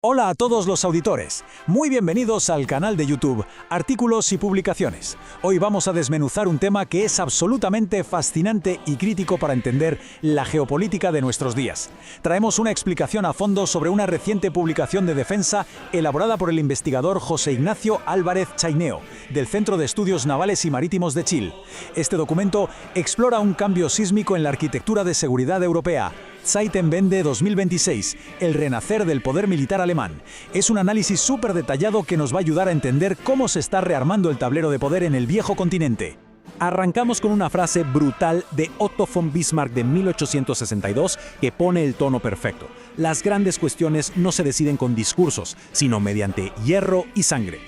Hola a todos los auditores, muy bienvenidos al canal de YouTube Artículos y Publicaciones. Hoy vamos a desmenuzar un tema que es absolutamente fascinante y crítico para entender la geopolítica de nuestros días. Traemos una explicación a fondo sobre una reciente publicación de defensa elaborada por el investigador José Ignacio Álvarez Chaineo, del Centro de Estudios Navales y Marítimos de Chile. Este documento explora un cambio sísmico en la arquitectura de seguridad europea. Zeitenwende 2026, el renacer del poder militar alemán. Es un análisis súper detallado que nos va a ayudar a entender cómo se está rearmando el tablero de poder en el viejo continente. Arrancamos con una frase brutal de Otto von Bismarck de 1862 que pone el tono perfecto. Las grandes cuestiones no se deciden con discursos, sino mediante hierro y sangre.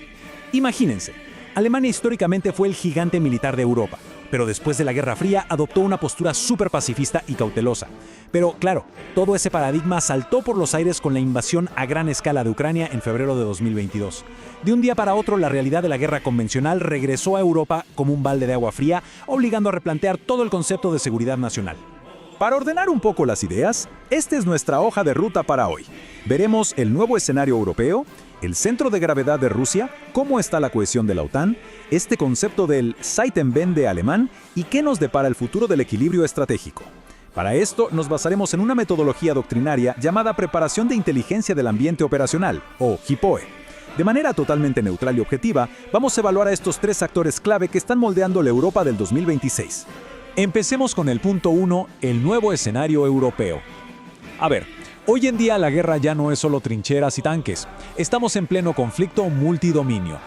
Imagínense, Alemania históricamente fue el gigante militar de Europa, pero después de la Guerra Fría adoptó una postura súper pacifista y cautelosa. Pero claro, todo ese paradigma saltó por los aires con la invasión a gran escala de Ucrania en febrero de 2022. De un día para otro, la realidad de la guerra convencional regresó a Europa como un balde de agua fría, obligando a replantear todo el concepto de seguridad nacional. Para ordenar un poco las ideas, esta es nuestra hoja de ruta para hoy. Veremos el nuevo escenario europeo, el centro de gravedad de Rusia, cómo está la cohesión de la OTAN, este concepto del Zeitenwende alemán y qué nos depara el futuro del equilibrio estratégico. Para esto nos basaremos en una metodología doctrinaria llamada Preparación de Inteligencia del Ambiente Operacional, o JIPOE. De manera totalmente neutral y objetiva, vamos a evaluar a estos tres actores clave que están moldeando la Europa del 2026. Empecemos con el punto 1, el nuevo escenario europeo. A ver, hoy en día la guerra ya no es solo trincheras y tanques. Estamos en pleno conflicto multidominio.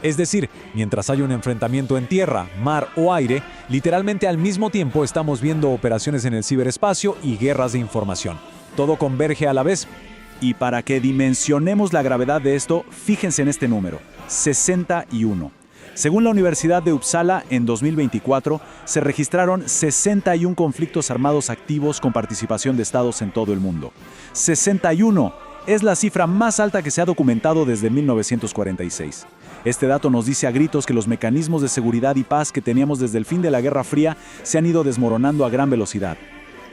Es decir, mientras hay un enfrentamiento en tierra, mar o aire, literalmente al mismo tiempo estamos viendo operaciones en el ciberespacio y guerras de información. Todo converge a la vez. Y para que dimensionemos la gravedad de esto, fíjense en este número, 61. Según la Universidad de Uppsala, en 2024 se registraron 61 conflictos armados activos con participación de estados en todo el mundo. 61 es la cifra más alta que se ha documentado desde 1946. Este dato nos dice a gritos que los mecanismos de seguridad y paz que teníamos desde el fin de la Guerra Fría se han ido desmoronando a gran velocidad.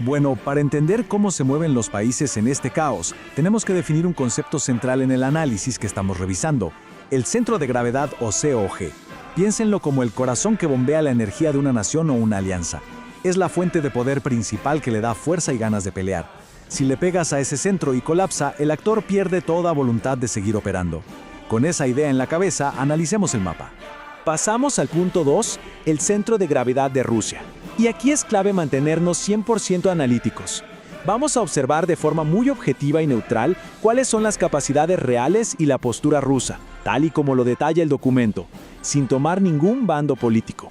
Bueno, para entender cómo se mueven los países en este caos, tenemos que definir un concepto central en el análisis que estamos revisando: el centro de gravedad o COG. Piénsenlo como el corazón que bombea la energía de una nación o una alianza. Es la fuente de poder principal que le da fuerza y ganas de pelear. Si le pegas a ese centro y colapsa, el actor pierde toda voluntad de seguir operando. Con esa idea en la cabeza, analicemos el mapa. Pasamos al punto 2, el centro de gravedad de Rusia. Y aquí es clave mantenernos 100% analíticos. Vamos a observar de forma muy objetiva y neutral cuáles son las capacidades reales y la postura rusa, tal y como lo detalla el documento, sin tomar ningún bando político.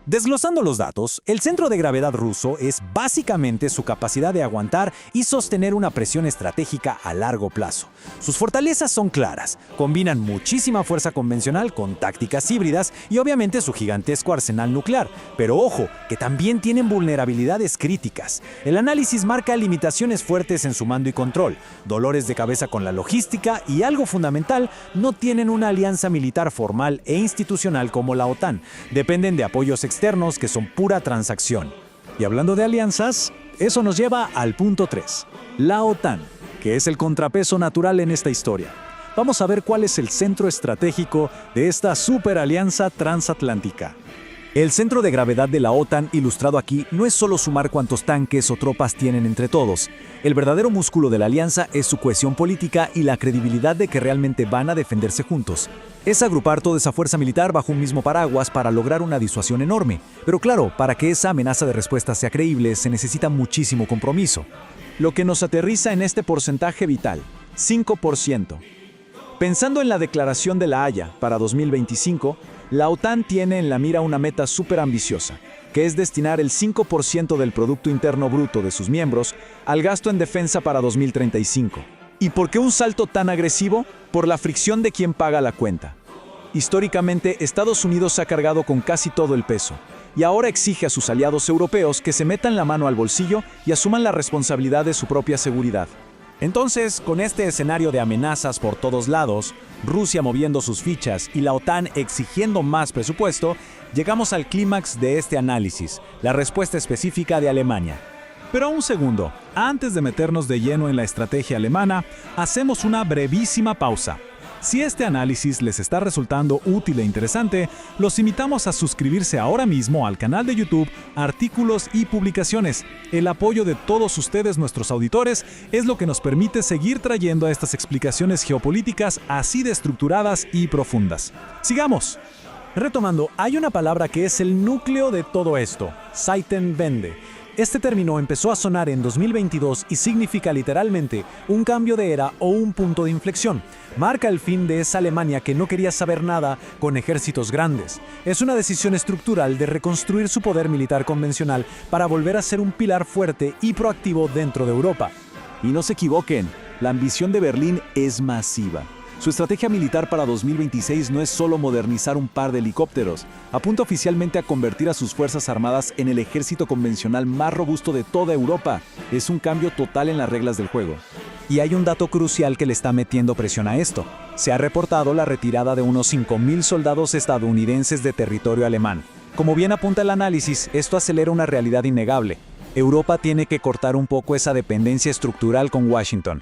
Desglosando los datos, el centro de gravedad ruso es básicamente su capacidad de aguantar y sostener una presión estratégica a largo plazo. Sus fortalezas son claras, combinan muchísima fuerza convencional con tácticas híbridas y obviamente su gigantesco arsenal nuclear. Pero ojo, que también tienen vulnerabilidades críticas. El análisis marca limitaciones fuertes en su mando y control, dolores de cabeza con la logística y, algo fundamental, no tienen una alianza militar formal e institucional como la OTAN. Dependen de apoyos externos que son pura transacción. Y hablando de alianzas, eso nos lleva al punto 3, la OTAN, que es el contrapeso natural en esta historia. Vamos a ver cuál es el centro estratégico de esta superalianza transatlántica. El centro de gravedad de la OTAN, ilustrado aquí, no es solo sumar cuántos tanques o tropas tienen entre todos. El verdadero músculo de la alianza es su cohesión política y la credibilidad de que realmente van a defenderse juntos. Es agrupar toda esa fuerza militar bajo un mismo paraguas para lograr una disuasión enorme. Pero claro, para que esa amenaza de respuesta sea creíble, se necesita muchísimo compromiso. Lo que nos aterriza en este porcentaje vital, 5%. Pensando en la declaración de La Haya para 2025, la OTAN tiene en la mira una meta súper ambiciosa, que es destinar el 5% del Producto Interno Bruto de sus miembros al gasto en defensa para 2035. ¿Y por qué un salto tan agresivo? Por la fricción de quien paga la cuenta. Históricamente, Estados Unidos se ha cargado con casi todo el peso, y ahora exige a sus aliados europeos que se metan la mano al bolsillo y asuman la responsabilidad de su propia seguridad. Entonces, con este escenario de amenazas por todos lados, Rusia moviendo sus fichas y la OTAN exigiendo más presupuesto, llegamos al clímax de este análisis, la respuesta específica de Alemania. Pero un segundo, antes de meternos de lleno en la estrategia alemana, hacemos una brevísima pausa. Si este análisis les está resultando útil e interesante, los invitamos a suscribirse ahora mismo al canal de YouTube Artículos y Publicaciones. El apoyo de todos ustedes, nuestros auditores, es lo que nos permite seguir trayendo estas explicaciones geopolíticas así de estructuradas y profundas. ¡Sigamos! Retomando, hay una palabra que es el núcleo de todo esto: Zeitenwende. Este término empezó a sonar en 2022 y significa literalmente un cambio de era o un punto de inflexión. Marca el fin de esa Alemania que no quería saber nada con ejércitos grandes. Es una decisión estructural de reconstruir su poder militar convencional para volver a ser un pilar fuerte y proactivo dentro de Europa. Y no se equivoquen, la ambición de Berlín es masiva. Su estrategia militar para 2026 no es solo modernizar un par de helicópteros, apunta oficialmente a convertir a sus fuerzas armadas en el ejército convencional más robusto de toda Europa. Es un cambio total en las reglas del juego. Y hay un dato crucial que le está metiendo presión a esto. Se ha reportado la retirada de unos 5.000 soldados estadounidenses de territorio alemán. Como bien apunta el análisis, esto acelera una realidad innegable. Europa tiene que cortar un poco esa dependencia estructural con Washington.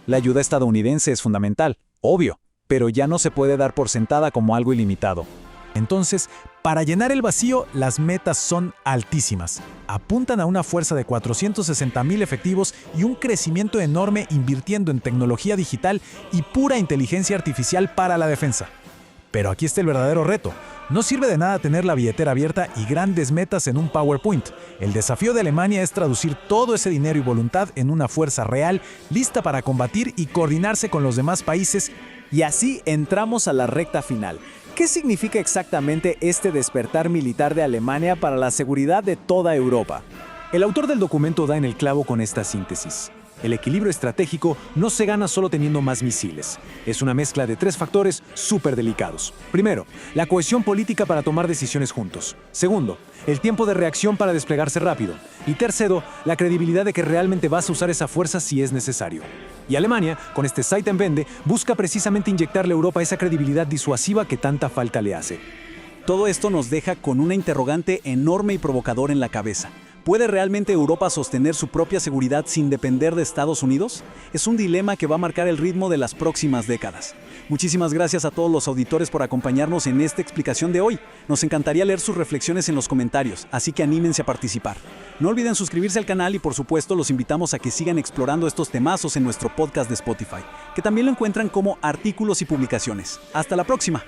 La ayuda estadounidense es fundamental, obvio, pero ya no se puede dar por sentada como algo ilimitado. Entonces, para llenar el vacío, las metas son altísimas. Apuntan a una fuerza de 460.000 efectivos y un crecimiento enorme invirtiendo en tecnología digital y pura inteligencia artificial para la defensa. Pero aquí está el verdadero reto. No sirve de nada tener la billetera abierta y grandes metas en un PowerPoint. El desafío de Alemania es traducir todo ese dinero y voluntad en una fuerza real, lista para combatir y coordinarse con los demás países. Y así entramos a la recta final. ¿Qué significa exactamente este despertar militar de Alemania para la seguridad de toda Europa? El autor del documento da en el clavo con esta síntesis. El equilibrio estratégico no se gana solo teniendo más misiles. Es una mezcla de 3 factores súper delicados. Primero, la cohesión política para tomar decisiones juntos. Segundo, el tiempo de reacción para desplegarse rápido. Y tercero, la credibilidad de que realmente vas a usar esa fuerza si es necesario. Y Alemania, con este Zeitenwende, busca precisamente inyectarle a Europa esa credibilidad disuasiva que tanta falta le hace. Todo esto nos deja con una interrogante enorme y provocadora en la cabeza. ¿Puede realmente Europa sostener su propia seguridad sin depender de Estados Unidos? Es un dilema que va a marcar el ritmo de las próximas décadas. Muchísimas gracias a todos los auditores por acompañarnos en esta explicación de hoy. Nos encantaría leer sus reflexiones en los comentarios, así que anímense a participar. No olviden suscribirse al canal y por supuesto los invitamos a que sigan explorando estos temazos en nuestro podcast de Spotify, que también lo encuentran como Artículos y Publicaciones. ¡Hasta la próxima!